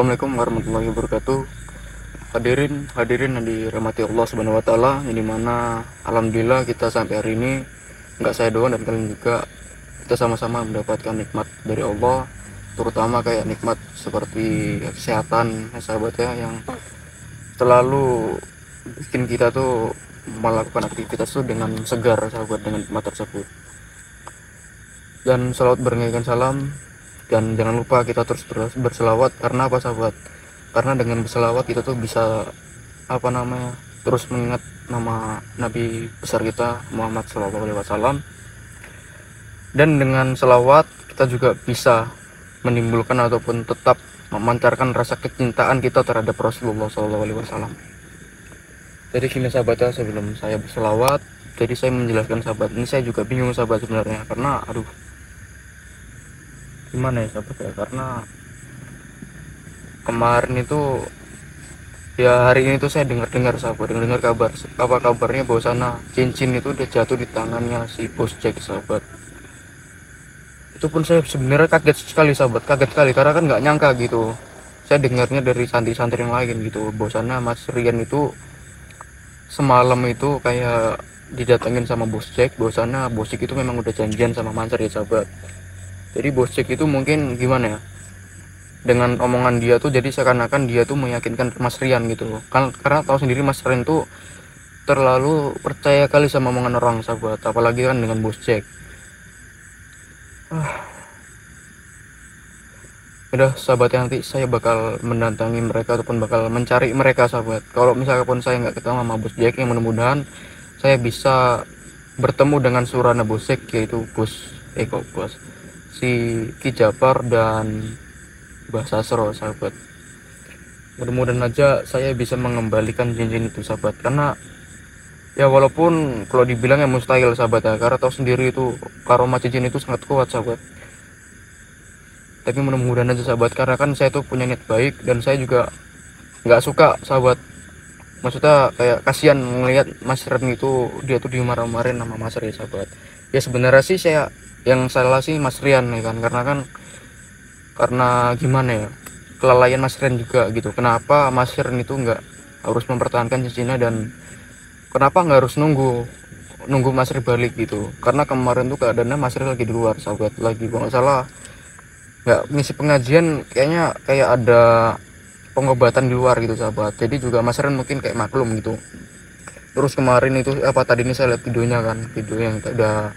Assalamualaikum warahmatullahi wabarakatuh. Hadirin yang dirahmati Allah Subhanahu wa taala, yang dimana alhamdulillah kita sampai hari ini, enggak saya doang dan kalian juga, kita sama-sama mendapatkan nikmat dari Allah, terutama kayak nikmat seperti kesehatan ya sahabat ya, yang selalu bikin kita tuh melakukan aktivitas tuh dengan segar sahabat, dengan nikmat tersebut. Dan salawat beriringan salam, dan jangan lupa kita terus berselawat. Karena apa sahabat? Karena dengan berselawat kita tuh bisa terus mengingat nama Nabi besar kita Muhammad SAW. Dan dengan selawat kita juga bisa menimbulkan ataupun tetap memancarkan rasa kecintaan kita terhadap Rasulullah SAW. Jadi gini sahabat ya, sebelum saya berselawat, jadi saya menjelaskan sahabat, ini saya juga bingung sahabat sebenarnya, karena gimana ya sahabat ya, karena kemarin itu ya, hari ini tuh saya dengar sahabat, dengar kabarnya bahwasana cincin itu udah jatuh di tangannya si Bos Jack sahabat. Itu pun saya sebenarnya kaget sekali karena kan nggak nyangka gitu. Saya dengarnya dari santri-santri yang lain gitu, bahwasana Mas Rian itu semalam itu kayak didatengin sama Bos Jack, bahwasana Bos Jack itu memang udah janjian sama Manser ya sahabat. Jadi Bos Jack itu mungkin gimana ya, dengan omongan dia tuh jadi seakan-akan dia tuh meyakinkan Mas Rian gitu kan, karena tahu sendiri Mas Rian tuh terlalu percaya kali sama omongan orang sahabat, apalagi kan dengan Bos Jack. Udah sahabat, nanti saya bakal mendatangi mereka ataupun bakal mencari mereka sahabat. Kalau misalkan saya nggak ketemu sama Bos Jack, yang mudah-mudahan saya bisa bertemu dengan surana Bos Jack, yaitu Bos si Ki Japar dan Mbah Sasro sahabat. Mudah-mudahan aja saya bisa mengembalikan cincin itu sahabat, karena ya walaupun kalau dibilang ya mustahil sahabat ya, karena tahu sendiri itu karoma cincin itu sangat kuat sahabat. Tapi mudah-mudahan aja sahabat, karena kan saya tuh punya niat baik, dan saya juga nggak suka sahabat, maksudnya kayak kasihan melihat Mas Ren itu dia tuh dimarah-marahin sama Mas Ren sahabat. Ya sebenarnya sih saya yang salah sih Mas Rian ya kan, karena gimana ya, kelalaian Mas Rian juga gitu. Kenapa Mas Rian itu nggak harus mempertahankan cincinnya, dan kenapa nggak harus nunggu Mas Rian balik gitu? Karena kemarin tuh keadaannya Mas Rian lagi di luar sahabat, lagi kalau nggak salah nggak ngisi pengajian, kayaknya kayak ada pengobatan di luar gitu sahabat. Jadi juga Mas Rian mungkin kayak maklum gitu. Terus kemarin itu tadi ini saya lihat videonya kan, video yang ada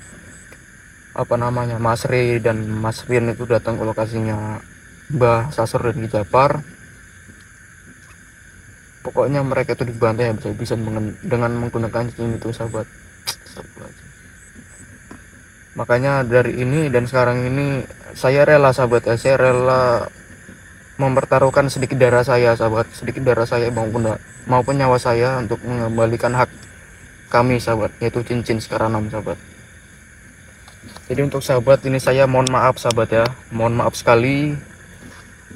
Mas Ri dan Mas Rian itu datang ke lokasinya Mbah Sasro dan Ki Japar. Pokoknya mereka itu dibantai bisa dengan menggunakan cincin itu sahabat. Makanya dari ini dan sekarang ini saya rela sahabat ya, saya rela mempertaruhkan sedikit darah saya sahabat, maupun nyawa saya untuk mengembalikan hak kami sahabat, yaitu cincin Sekarang sahabat. Jadi untuk sahabat ini saya mohon maaf sahabat ya, mohon maaf sekali,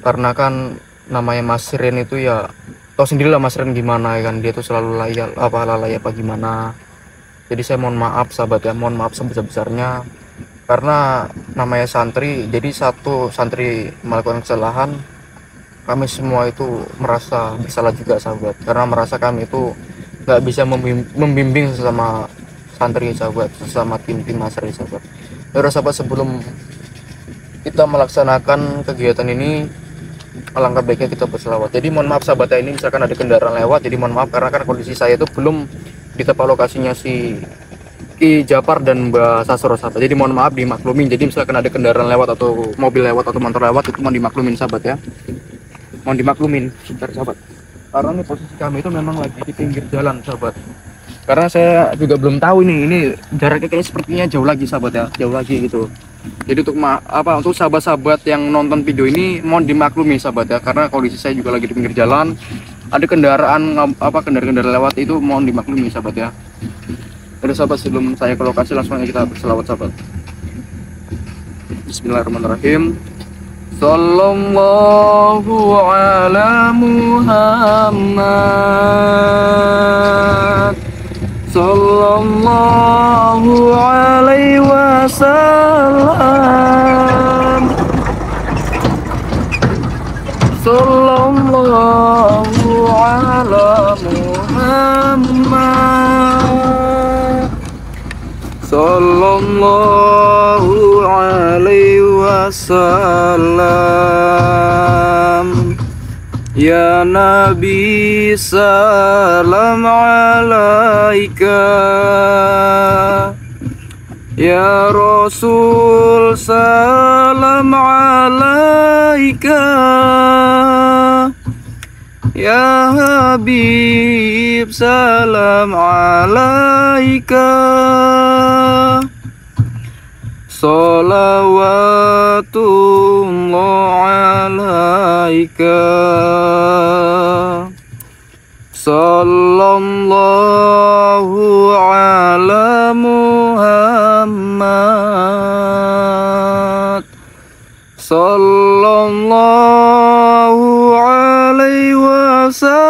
karena kan namanya Mas Rian itu ya tahu sendirilah Mas Rian gimana ya kan, dia tuh selalu lalai apa gimana. Jadi saya mohon maaf sahabat ya, mohon maaf sebesar-besarnya, karena namanya santri, jadi satu santri melakukan kesalahan, kami semua itu merasa bersalah juga sahabat, karena merasa kami itu nggak bisa membimbing sesama santri sahabat, sesama tim Mas Rian sahabat. Ya sahabat, sebelum kita melaksanakan kegiatan ini, alangkah baiknya kita berselawat. Jadi mohon maaf sahabat ya, ini misalkan ada kendaraan lewat, jadi mohon maaf, karena kan kondisi saya itu belum di tempat lokasinya si Ki Japar dan Mbak Sasro sahabat. Jadi mohon maaf dimaklumin. Jadi misalkan ada kendaraan lewat atau mobil lewat atau motor lewat, itu mohon dimaklumin sahabat ya. Mohon dimaklumin sebentar sahabat. Karena ini posisi kami itu memang lagi di pinggir jalan sahabat. Karena saya juga belum tahu ini jaraknya kayaknya sepertinya jauh lagi sahabat ya, jauh lagi gitu. Jadi untuk sahabat-sahabat yang nonton video ini mohon dimaklumi sahabat ya, karena kondisi saya juga lagi di pinggir jalan, ada kendaraan lewat, itu mohon dimaklumi sahabat ya. Jadi sahabat, sebelum saya ke lokasi langsung aja kita berselawat sahabat. Bismillahirrahmanirrahim. Sallallahu ala Muhammad, sallallahu alaihi wasallam, Sallallahu ala Muhammad. Sallallahu alaihi wasallam. Ya Nabi salam alaika, ya Rasul salam alaika, ya Habib salam alaika. Salawatullah alaika. Sallallahu ala Muhammad. Sallallahu alaihi wasallam.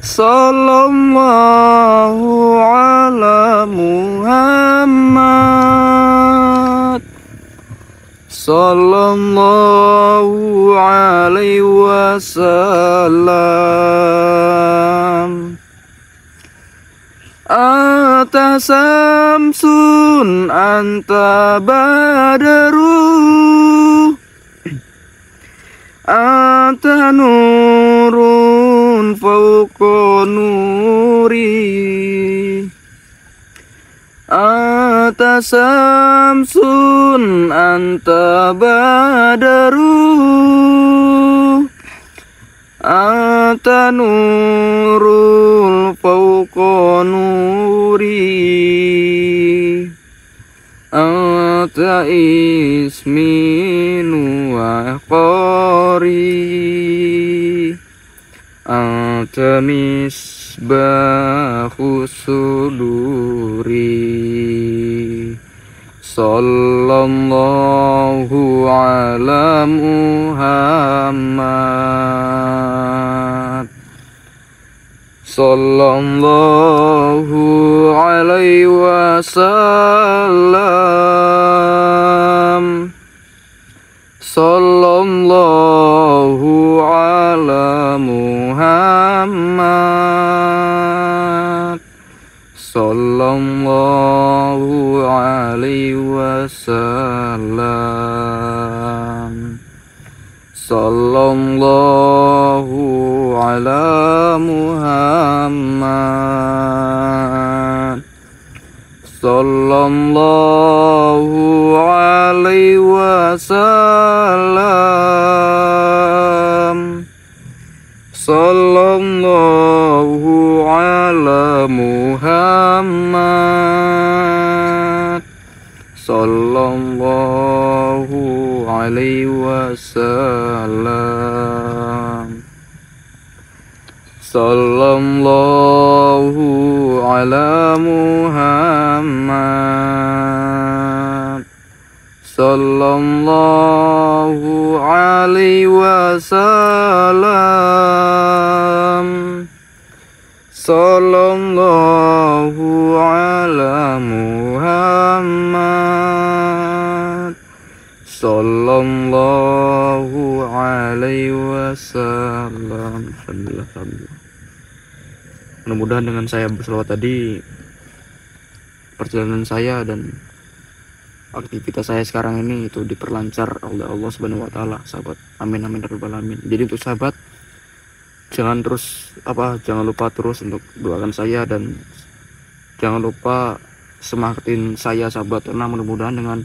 Sallallahu ala Muhammad. Sallallahu alaihi wasallam. Anta samsun anta badaru, anta nurun fauqa nuri. Anta samsun anta badaru, anta nurul fauqa nuri. Anta ismi wa qari, anta misbahu suduri. Sallallahu ala Muhammad. Sallallahu alaihi wasallam. Sallallahu ala Muhammad. Sallallahu alaihi wasallam. Sallallahu ala Muhammad. Sallallahu alaihi wasallam. Sallallahu ala Muhammad. Sallallahu alaihi wasallam. Sallallahu ala Muhammad. Sallallahu alaihi wasallam. Sallallahu ala Muhammad. Sallallahu alaihi wasallam. Alhamdulillah. Mudah-mudahan dengan saya berselawat tadi, perjalanan saya dan aktivitas saya sekarang ini itu diperlancar oleh Allah Subhanahu wa taala, sahabat. Amin amin ya rabbal alamin. Jadi untuk sahabat, jangan lupa terus untuk doakan saya dan jangan lupa semangatin saya, sahabat, karena mudah-mudahan dengan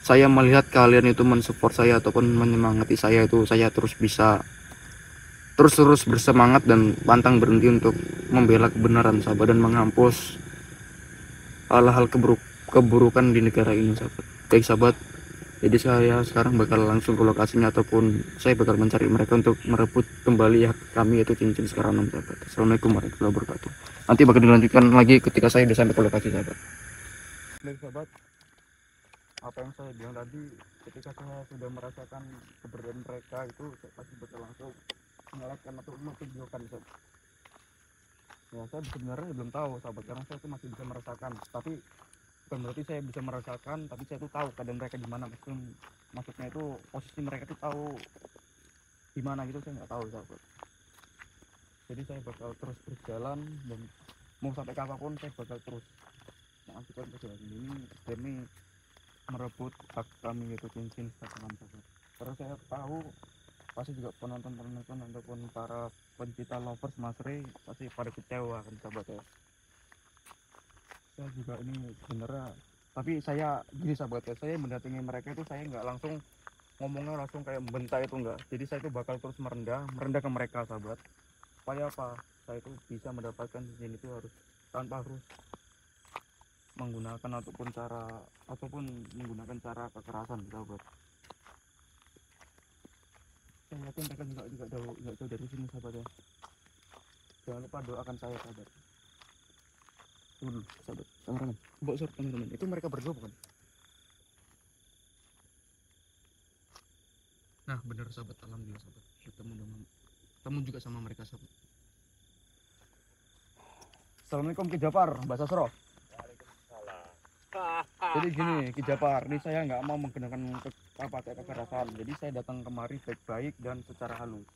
saya melihat kalian itu mensupport saya ataupun menyemangati saya, itu saya terus bisa terus bersemangat dan pantang berhenti untuk membela kebenaran, sahabat, dan menghapus hal-hal keburukan di negara ini, sahabat. Baik, sahabat, jadi saya sekarang bakal langsung ke lokasinya ataupun saya bakal mencari mereka untuk merebut kembali hak kami, yaitu cincin sekarang, sahabat. Assalamualaikum warahmatullahi wabarakatuh. Nanti bakal dilanjutkan lagi ketika saya sudah sampai ke lokasi, sahabat. Baik, sahabat, apa yang saya bilang tadi, ketika saya sudah merasakan keberadaan mereka itu, saya pasti bakal langsung mengalahkan atau memvideokan, sahabat. Ya, saya sebenarnya belum tahu, sahabat, karena saya itu masih bisa merasakan, tapi bukan berarti saya bisa merasakan, tapi saya tuh tahu keadaan mereka di mana. Maksudnya itu posisi mereka tuh tahu di mana gitu, saya nggak tahu sahabat. Jadi saya bakal terus berjalan dan mau sampai kapanpun saya bakal terus melanjutkan perjalanan ini demi merebut hak kami, yaitu cincin sahabat. Karena saya tahu pasti juga penonton ataupun para pencinta lovers Mas Rey pasti pada kecewa kan sahabat ya. Saya juga ini sebenarnya, tapi saya gini sahabat ya, saya mendatangi mereka itu saya nggak langsung ngomongnya langsung kayak membentak itu enggak. Jadi saya itu bakal terus merendah ke mereka sahabat. Supaya apa? Saya itu bisa mendapatkan cincin itu harus tanpa harus menggunakan ataupun menggunakan cara kekerasan sahabat. Saya yakin mereka juga jauh dari sini sahabat ya. Jangan lupa doakan saya sahabat. Dulu sahabat, kameramen, bawa short kameramen. Itu mereka berdua bukan? Nah benar sahabat, alhamdulillah sahabat, ketemu juga sama mereka sahabat. Assalamualaikum Ki Japar, bahasa Soro. Waalaikumsalam. Jadi gini Ki Japar, ini saya nggak mau menggunakan kekerasan. Jadi saya datang kemari baik-baik dan secara halus.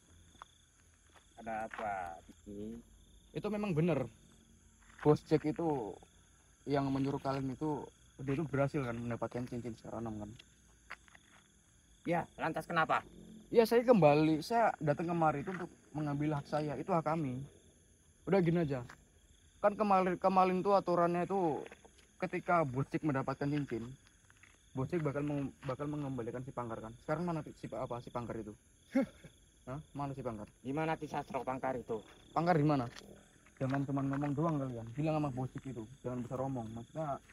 Ada apa, Diki? Itu memang benar. Bos Jack itu yang menyuruh kalian itu, dia itu berhasil kan mendapatkan cincin secara 6 kan. Ya, lantas kenapa? Ya saya datang kemari itu untuk mengambil hak saya, itu hak kami. Udah gini aja. Kan kemarin tuh aturannya itu ketika Bos Jack mendapatkan cincin, Bos Jack bakal mengembalikan si Pangkar kan. Sekarang mana si Pangkar itu? Hah? Mana si Pangkar? Di mana Tisastro Pangkar itu? Pangkar di mana? Jangan cuma ngomong doang kalian. Bilang sama Bos Jack itu, jangan besar omong. Maksudnya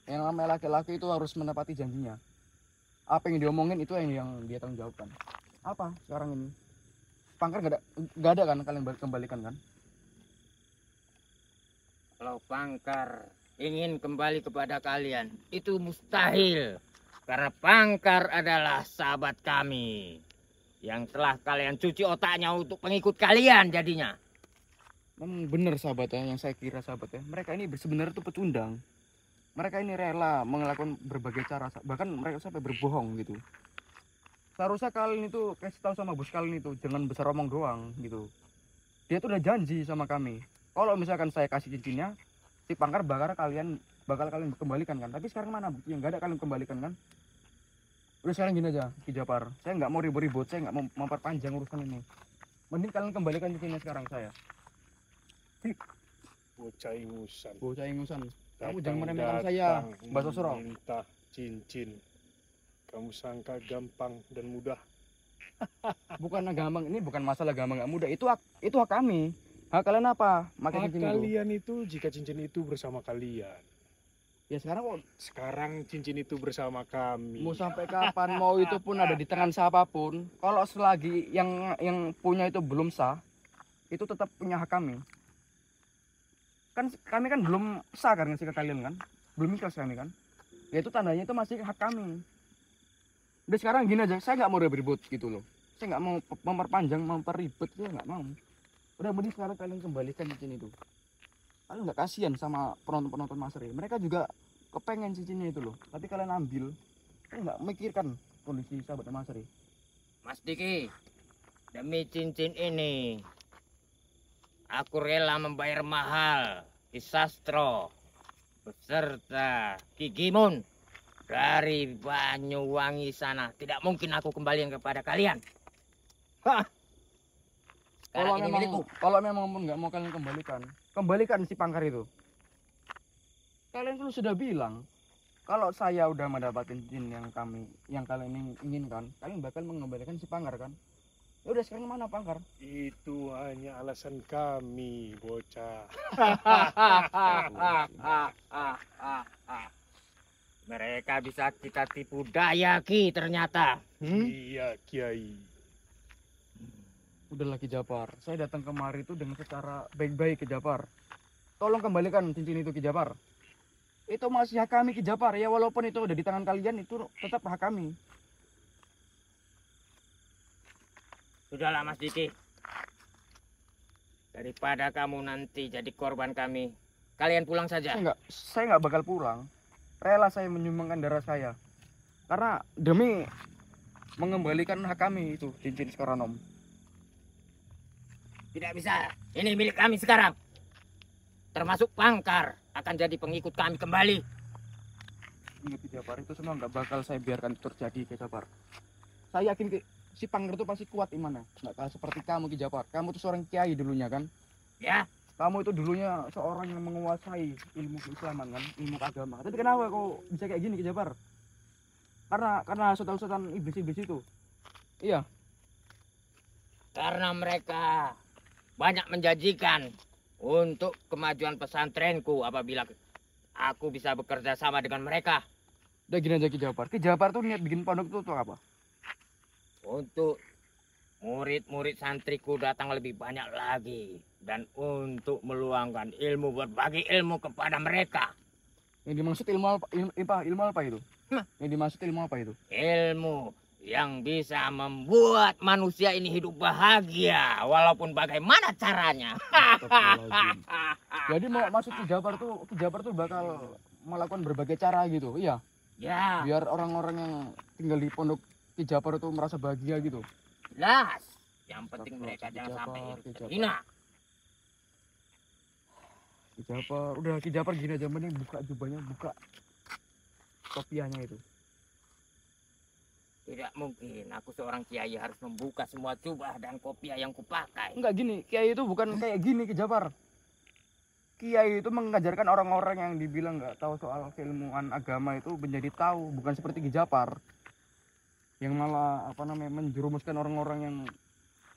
yang namanya laki-laki itu harus menepati janjinya. Apa yang diomongin itu yang dia tanggung jawabkan. Apa sekarang ini? Pangkar gak ada kan kalian kembalikan kan? Kalau Pangkar ingin kembali kepada kalian, itu mustahil. Karena Pangkar adalah sahabat kami. Yang telah kalian cuci otaknya untuk pengikut kalian jadinya. Memang benar sahabat ya, yang saya kira sahabat ya. Mereka ini sebenarnya itu pecundang. Mereka ini rela melakukan berbagai cara, bahkan mereka sampai berbohong gitu. Seharusnya kalian itu kasih tahu sama bos kalian itu, jangan besar omong doang gitu. Dia tuh udah janji sama kami. Kalau misalkan saya kasih cincinnya, si Pangkar bakal kalian kembalikan kan. Tapi sekarang mana buktinya? Nggak ada kalian kembalikan kan. Udah sekarang gini aja Ki Japar, saya nggak mau ribut-ribut, saya nggak mau memperpanjang urusan ini. Mending kalian kembalikan cincinnya sekarang saya. Bocah ingusan. Kamu jangan meremehkan saya, bahasa Soro. Minta cincin. Kamu sangka gampang dan mudah? Bukan gampang, ini bukan masalah gampang nggak mudah. Itu hak kami. Hak kalian apa? Makai Hak cincin itu. kalian itu jika cincin itu bersama kalian. Ya sekarang Sekarang cincin itu bersama kami. mau sampai kapan, mau itu pun ada di tangan siapapun. Kalau selagi yang punya itu belum sah, itu tetap punya hak kami. Kan kami kan belum sah kan ngasih ke kalian kan, belum ikhlas kami kan. Ya itu tandanya itu masih hak kami. Udah sekarang gini aja, saya nggak mau ribut gitu loh. Saya nggak mau memperribet, saya nggak mau. Udah mending sekarang kalian kembalikan cincin itu. Kalian nggak kasihan sama penonton Mas Rey. Mereka juga kepengen cincinnya itu loh. Tapi kalian ambil, kalian nggak memikirkan kondisi sahabat Mas Rey. Mas Diki, demi cincin ini, aku rela membayar mahal Tisastro beserta Ki Gimun dari Banyuwangi sana. Tidak mungkin aku kembalikan kepada kalian. Hah. Sekarang ini milikku. Kalau memang pun nggak mau kalian kembalikan si Pangkar itu. Kalian kan sudah bilang kalau saya udah mendapatkan cincin yang kalian inginkan, kalian bakal mengembalikan si Pangkar kan? Ya udah sekarang mana Pangkar? Itu hanya alasan kami, bocah. Mereka bisa kita tipu daya Ki ternyata. Iya, Kiai. Udahlah Ki Japar, saya datang kemari itu dengan secara baik-baik Ki Japar. Tolong kembalikan cincin itu Ki Japar. Itu masih hak kami Ki Japar ya, walaupun itu udah di tangan kalian, itu tetap hak kami. Sudahlah Mas Diki. Daripada kamu nanti jadi korban kami, kalian pulang saja. Saya nggak bakal pulang. rela saya menyumbangkan darah saya karena demi mengembalikan hak kami itu cincin Skoronom. Tidak bisa. Ini milik kami sekarang. Termasuk Pangkar akan jadi pengikut kami kembali. Ingat Ki Japar, itu semua nggak bakal saya biarkan terjadi Ki Japar. Saya yakin si Pangkar itu pasti kuat imannya, nggak kalah seperti kamu Ki Japar. Kamu tuh seorang kiai dulunya kan? Ya, Kamu itu dulunya seorang yang menguasai ilmu keislaman kan, ilmu agama. Tapi kenapa kok bisa kayak gini Ki Japar? Karena sultan-sultan iblis-iblis itu. Iya. karena mereka banyak menjanjikan untuk kemajuan pesantrenku apabila aku bisa bekerja sama dengan mereka. Udah gini aja Ki Japar. Ki Japar tuh niat bikin pondok itu untuk apa? Untuk murid-murid santriku datang lebih banyak lagi. Dan untuk meluangkan ilmu, berbagi ilmu kepada mereka. Yang dimaksud ilmu apa? Ilmu apa itu? Yang dimaksud ilmu apa itu? Ilmu yang bisa membuat manusia ini hidup bahagia. Walaupun bagaimana caranya. Astagfirullahaladzim. Jadi maksud Ki Japar tuh bakal melakukan berbagai cara gitu. Iya. Ya, Biar orang-orang yang tinggal di pondok Ki Japar itu merasa bahagia gitu. jelas. Yang penting mereka Ki jangan Japar, sampai hidup Ki Japar. terhina. Ki Japar, udah Ki Japar gini aja, mending buka jubahnya, buka kopiahnya itu. Tidak mungkin aku seorang kiai harus membuka semua jubah dan kopiah yang kupakai. Enggak gini, kiai itu bukan kayak gini Ki Japar. Kiai itu mengajarkan orang-orang yang dibilang nggak tahu soal keilmuan agama itu menjadi tahu, bukan seperti Ki Japar yang malah menjerumuskan orang-orang yang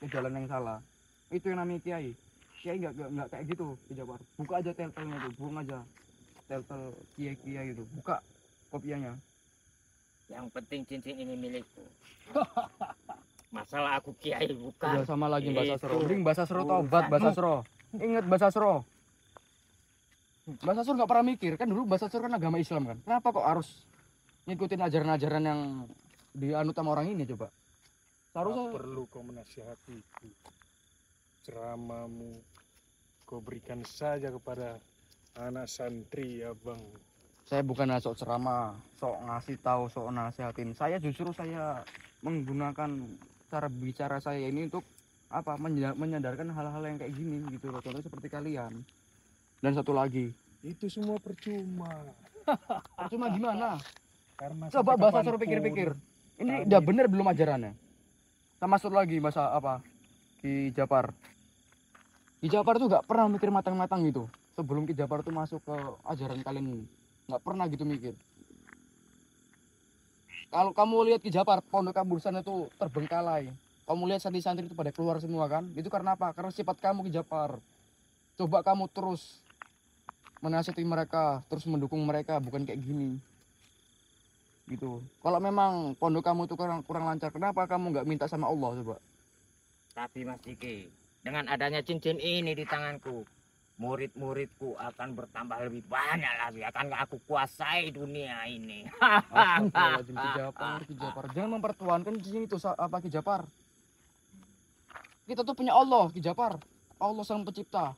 ke jalan yang salah. Itu yang namanya kiai. Kiai nggak kayak gitu Ki Japar. Buka aja tel-telnya itu, buang aja tel-tel kiai-kiai itu, buka kopiahnya. Yang penting cincin ini milikku. Masalah aku kiai bukan. Udah sama lagi Mbak Itu Sasro. Mending Mbak Sasro tobat Mbak Sasro. Ingat Mbak Sasro. Mbak Sasro nggak pernah mikir kan dulu Mbak Sasro kan agama Islam kan. Kenapa kok harus ngikutin ajaran-ajaran yang dianut sama orang ini coba? Tak Seharusnya perlu kau menasihatiku. Ceramahmu kau berikan saja kepada anak santri abang. saya bukan sok ceramah, sok ngasih tahu, sok nasihatin. Saya justru saya menggunakan cara bicara saya ini untuk apa? Menyadarkan hal-hal yang kayak gini gitu loh. Contohnya seperti kalian. Dan satu lagi, Itu semua percuma. cuma gimana? Karena Coba sampai bahasa suruh kapanpun pikir-pikir. Ini kami- udah bener belum ajarannya? Sama satu lagi bahasa apa? Ki Japar. Ki Japar tuh nggak pernah mikir matang-matang gitu. Sebelum Ki Japar tuh masuk ke ajaran kalian ini. Nggak pernah gitu mikir. Kalau kamu lihat Ki Japar, pondok kamu di sana tuh terbengkalai. Kamu lihat santri-santri itu pada keluar semua kan? Itu karena apa? Karena sifat kamu Ki Japar. Coba kamu terus menasihati mereka, terus mendukung mereka, bukan kayak gini. Gitu. Kalau memang pondok kamu itu kurang lancar, kenapa kamu nggak minta sama Allah coba? Tapi Mas Diki, dengan adanya cincin ini di tanganku, murid-muridku akan bertambah lebih banyak lagi. Akan aku kuasai dunia ini. Astagfirullahaladzim, Ki Japar. Jangan mempertuankan cincin itu apa Ki Japar. Kita tuh punya Allah, Ki Japar. Allah sang pencipta.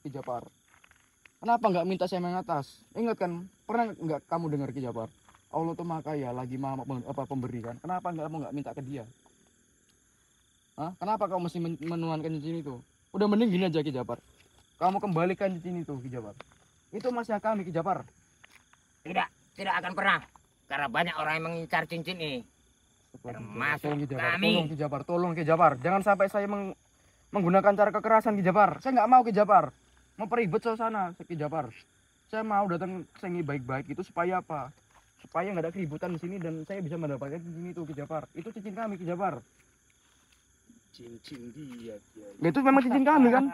Ki Japar. Kenapa nggak minta saya yang atas? Ingat kan, pernah nggak kamu dengar Ki Japar? Allah tuh maha kaya, lagi maha pemberi kan. Kenapa nggak minta ke dia? Hah? Kenapa kamu mesti menuankan cincin itu? Udah mending gini aja Ki Japar. Kamu kembalikan cincin itu Ki Japar. Itu masih kami Ki Japar. Tidak akan pernah. Karena banyak orang yang mengincar cincin ini. Termasuk Tolong Ki Japar, kami. tolong Ki Japar, tolong Ki Japar. Jangan sampai saya menggunakan cara kekerasan Ki Japar. Saya nggak mau Ki Japar. Memperibet suasana Ki Japar. Saya mau datang ke sini baik-baik itu supaya apa? Supaya nggak ada keributan di sini dan saya bisa mendapatkan cincin itu Ki Japar. Itu cincin kami Ki Japar. cincin dia, Kiai. Itu memang cincin kami kan?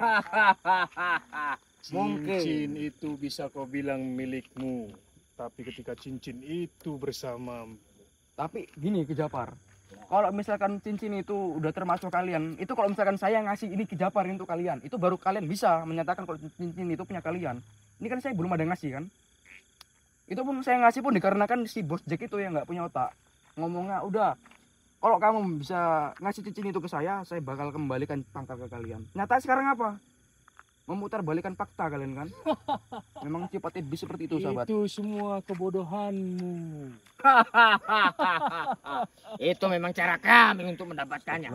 Cincin itu bisa kau bilang milikmu, tapi ketika cincin itu bersamamu, Tapi gini Ki Japar. Kalau misalkan cincin itu udah termasuk kalian, itu kalau misalkan saya ngasih ini Ki Japar untuk kalian, itu baru kalian bisa menyatakan kalau cincin itu punya kalian. Ini kan saya belum ada ngasih kan? Itu pun saya ngasih pun dikarenakan si bos Jack itu yang nggak punya otak. Ngomongnya udah, kalau kamu bisa ngasih cincin itu ke saya bakal kembalikan pangkal ke kalian. Nyata sekarang apa? Memutar balikan fakta kalian kan. Memang cepat iblis seperti itu sahabat. Itu semua kebodohanmu. Itu memang cara kami untuk mendapatkannya.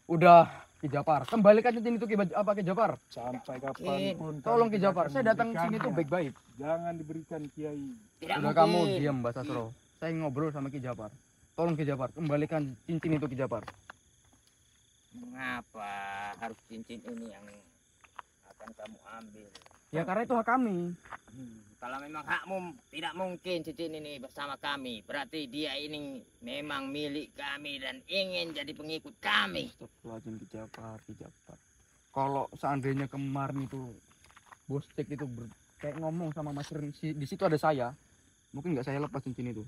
Udah Ki Japar, kembalikan cincin itu Ki Japar. Sampai kapanpun. Tolong kami Ki Japar, akan saya datang sini tuh memberikannya. baik-baik. Jangan diberikan Kiai. Tidak Udah mungkin. kamu diam Mbak Sasro. Saya ngobrol sama Ki Japar. Tolong Ki Japar, kembalikan cincin itu Ki Japar. Mengapa harus cincin ini yang akan kamu ambil? Ya karena itu hak kami. Kalau memang hakmu, tidak mungkin cincin ini bersama kami. Berarti dia ini memang milik kami dan ingin jadi pengikut kami. Astagfirullahaladzim Ki Japar. Kalau seandainya kemarin itu Bos Cek itu kayak ngomong sama Mas Ren, di situ ada saya, mungkin nggak saya lepas cincin itu.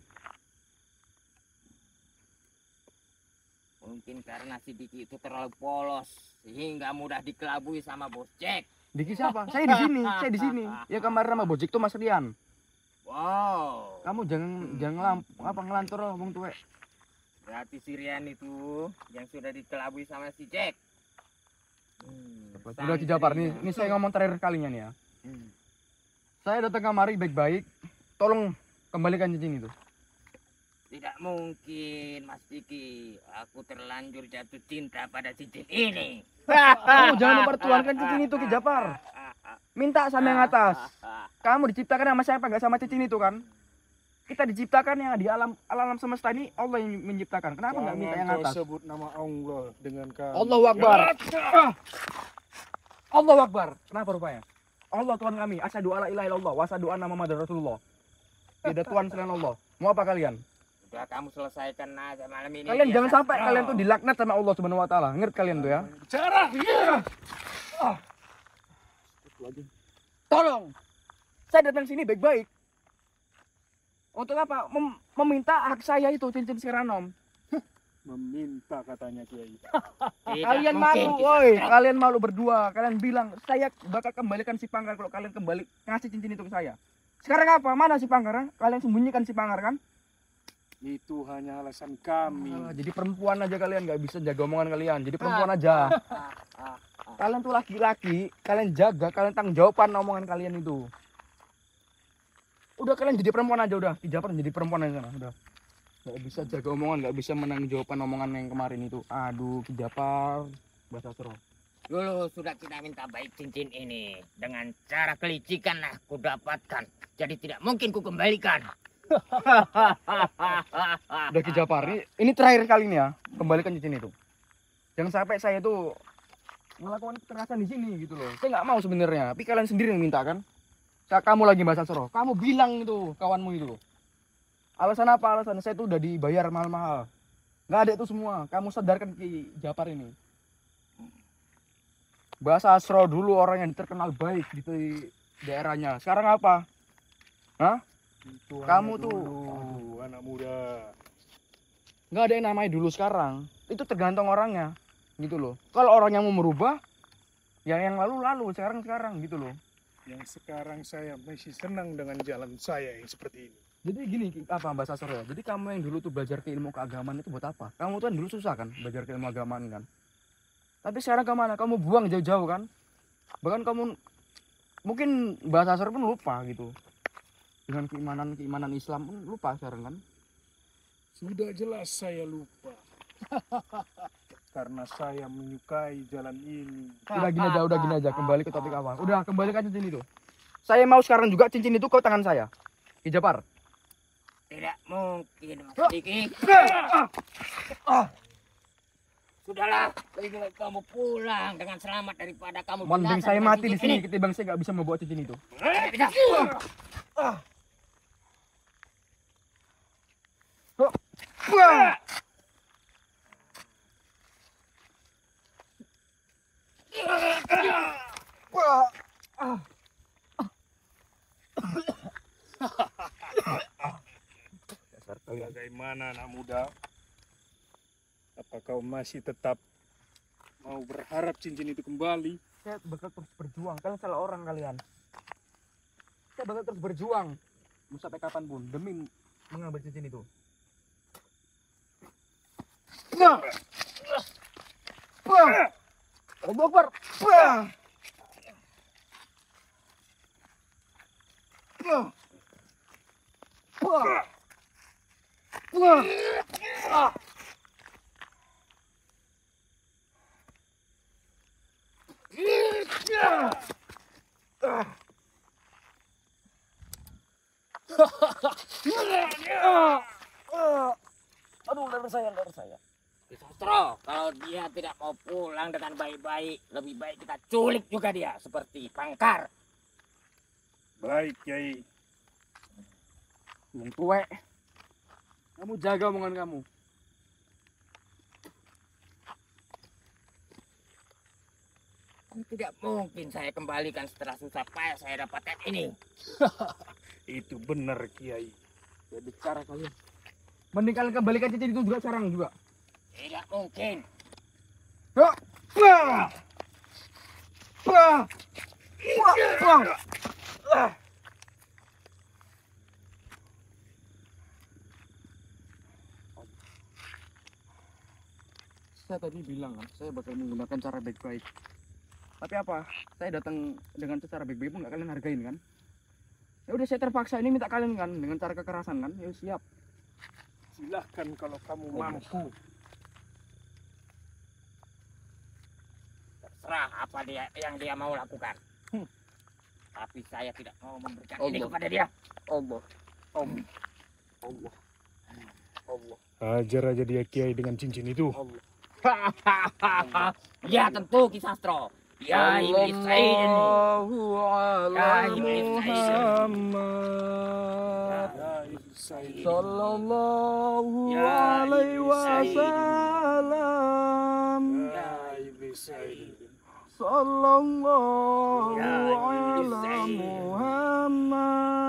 Mungkin karena si Diki itu terlalu polos sehingga mudah dikelabui sama Bos Jack. Diki siapa? Saya di sini. Ya kemarin sama Bos Cek tuh Mas Rian. Wow. Kamu jangan ngelantur ngomong tuwe. Berarti si Rian itu yang sudah dikelabui sama si Jack. Udah Ki Japar nih, ini saya ngomong terakhir kalinya nih ya. Saya datang kemari baik-baik. Tolong kembalikan cincin itu. Tidak mungkin Mas Diki, aku terlanjur jatuh cinta pada cincin ini. Kamu jangan mempertuankan cincin itu Ki Japar. Minta sama yang atas. Kamu diciptakan sama siapa? Nggak sama cincin itu kan? Kita diciptakan yang di alam semesta ini Allah yang menciptakan. Kenapa nggak minta yang Jangan atas? kau sebut nama Allah dengan kamu. Allahu Akbar. Allahu Akbar. Kenapa rupanya? Allah Tuhan kami. Asyhadu alla ilaha illallah wa asyhadu anna Muhammadar Rasulullah. Tidak Tuhan selain Allah. Mau apa kalian? Sudah kamu selesaikan aja malam ini. Kalian Dia jangan sampai Sastro. kalian tuh dilaknat sama Allah Subhanahu wa taala. Ngerti kalian tuh ya? Bicara. Tolong. Saya datang sini baik-baik. Untuk apa? Meminta hak saya itu cincin Siranom. Meminta katanya Kiai. Tidak Kalian mungkin, malu, Ki woi. Sastro. Kalian malu berdua. Kalian bilang saya bakal kembalikan si Pangkar kalau kalian kembali ngasih cincin itu ke saya. Sekarang apa? Mana si Pangkar? Ha? Kalian sembunyikan si Pangkar kan? Itu hanya alasan kami. Jadi perempuan aja kalian nggak bisa jaga omongan kalian. Jadi perempuan aja. Kalian tuh laki-laki, kalian jaga, kalian tanggung jawaban omongan kalian itu. Udah kalian jadi perempuan aja udah. Ki Japar jadi perempuan aja sana, udah. Nggak bisa jaga omongan, nggak bisa menanggung jawaban omongan yang kemarin itu. Aduh, Ki Japar, bahasa seru. Dulu sudah kita minta baik cincin ini. Dengan cara kelicikan lah ku dapatkan. Jadi tidak mungkin ku kembalikan. Udah Ki Japar, ini terakhir kali nih ya, kembalikan cincin itu. Jangan sampai saya tuh melakukan kekerasan di sini gitu loh. Saya nggak mau sebenarnya, tapi kalian sendiri yang minta kan. Kamu lagi bahasa Soro, kamu bilang itu kawanmu itu loh. Alasan apa? Alasan saya tuh udah dibayar mahal-mahal. Nggak ada itu semua. Kamu sadarkan Ki Japar ini. Bahasa Soro dulu orang yang terkenal baik di daerahnya. Sekarang apa? Hah? Itu Kamu hanya tuh, dulu, anak muda. Nggak ada yang namanya dulu sekarang. Itu tergantung orangnya, gitu loh. Kalau orangnya mau merubah, ya yang lalu sekarang gitu loh. Yang sekarang saya masih senang dengan jalan saya yang seperti ini. Jadi gini, apa bahasa Soro ya? Jadi kamu yang dulu tuh belajar ke ilmu keagamaan itu buat apa? Kamu tuh kan dulu susah kan belajar ke ilmu keagamaan kan. Tapi sekarang kemana? Kamu buang jauh-jauh kan? Bahkan kamu mungkin bahasa Soro pun lupa gitu. Dengan keimanan Islam pun lupa sekarang kan? Sudah jelas saya lupa. Karena saya menyukai jalan ini. Udah gini aja, kembali ke topik awal. Udah, kembalikan cincin itu. Saya mau sekarang juga cincin itu ke tangan saya. Ki Japar. Tidak mungkin Mas Diki. Sudahlah, lebih baik kamu pulang dengan selamat daripada kamu Mending binasa saya dengan mati di cincin sini ketimbang saya nggak bisa membawa cincin itu. Tidak. Bagaimana anak muda? Apa kau masih tetap mau berharap cincin itu kembali? Saya bakal terus berjuang. Kalian salah orang kalian. Saya bakal terus berjuang. Mau sampai kapanpun demi mengambil cincin itu. Allahu Akbar. Aduh, leher saya. Kisastro, kalau dia tidak mau pulang dengan baik-baik, lebih baik kita culik juga dia seperti Pangkar. Baik, Kiai. Yang tuwek. Kamu jaga omongan kamu. Tidak mungkin saya kembalikan setelah susah payah saya dapatkan ini. Itu benar, Kiai. Ya bicara kalian. Mending kalian kembalikan cincin itu juga sekarang juga. Tidak mungkin. Saya tadi bilang kan, saya bakal menggunakan cara baik-baik. Tapi apa? Saya datang dengan cara baik-baik pun nggak kalian hargain kan? Ya udah saya terpaksa ini minta kalian kan dengan cara kekerasan kan? Ya siap. Silahkan kalau kamu mampu. Terserah apa yang dia mau lakukan. Tapi saya tidak mau memberikan ini Allah. kepada dia. Allah. Hajar aja dia, Kiai, dengan cincin itu. Ya tentu Kisastro. Ya iblis Sayyidin. ala iblis Muhammad. Ya, Ibu Said. Sallallahu Ya, alaihi iblis wasallam. Ya, Ibu Said. Sallallahu Ya, iblis ala Said. Muhammad.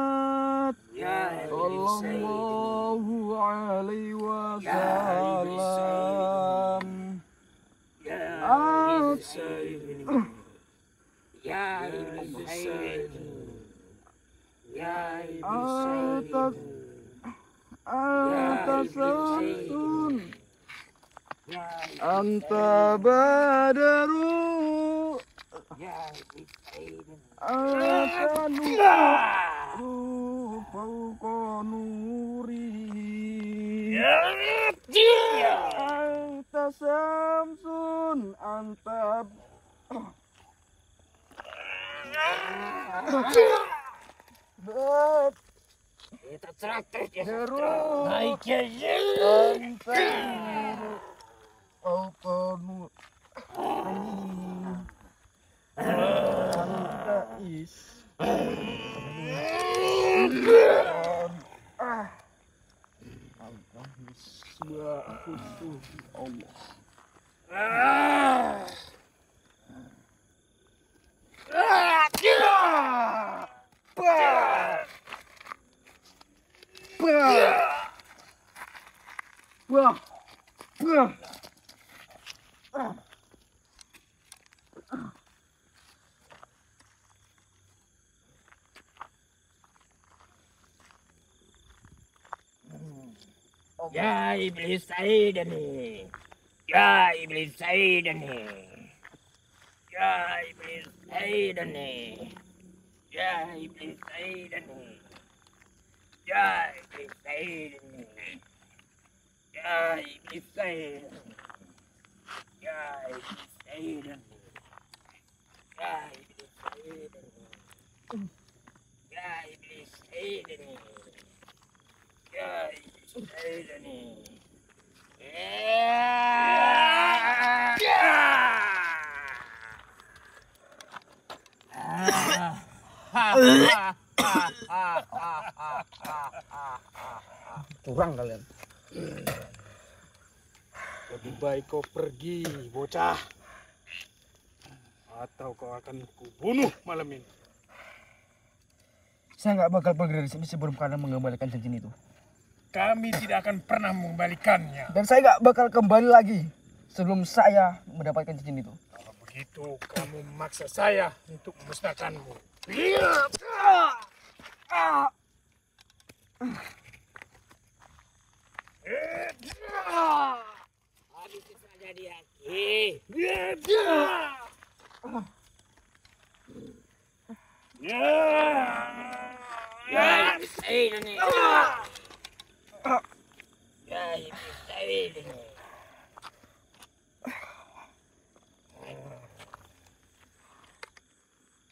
Ya iblis Sayyidin. Sallallahu alaihi Ya, iblis wasallam. Ya Ah. iblis Sayyidin. Ya iblis Sayyidin. Ya iblis Sayyidin. Anta iblis samsun, Ya anta badaru, iblis Sayyidin. anta nuru fauqa nuri, anta samsun, anta Kita traktir badaru, Naik ya. anta nuru fauqa nuri, anta is. Ya iblis Sayyidin. Ya iblis Sayyidin. Ya iblis Sayyidin. Ya iblis Sayyidin. Ya iblis Sayyidin. Ya iblis Sayyidin. Ya iblis Sayyidin. Ya iblis Sayyidin. Ya iblis Sayyidin. Ya iblis Sayyidin. Curang kalian. Lebih baik kau pergi, bocah. Atau kau akan kubunuh malam ini. Saya nggak bakal pergi dari sini sebelum kalian mengembalikan cincin itu. Kami tidak akan pernah mengembalikannya. Dan saya nggak bakal kembali lagi sebelum saya mendapatkan cincin itu. Kalau begitu, kamu memaksa saya untuk memusnahkanmu. Habisi saja dia. Ki. Ya, mustahil ini. Ya, mustahil ini.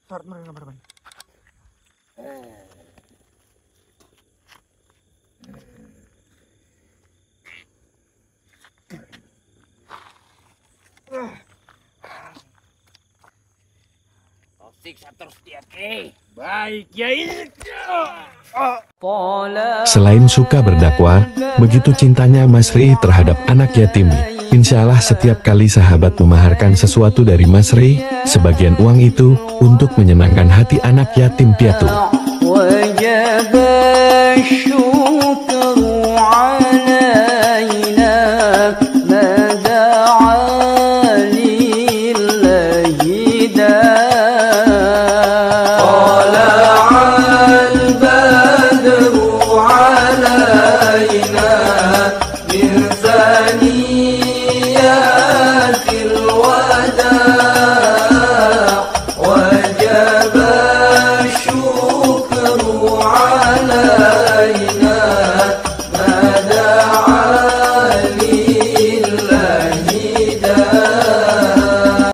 Syarat mereka berapa? Kau siksa terus dia, Ki. Baik, Kiai. Selain suka berdakwah, begitu cintanya Mas Rey terhadap anak yatim. Insya Allah setiap kali sahabat memaharkan sesuatu dari Mas Rey, sebagian uang itu untuk menyenangkan hati anak yatim piatu.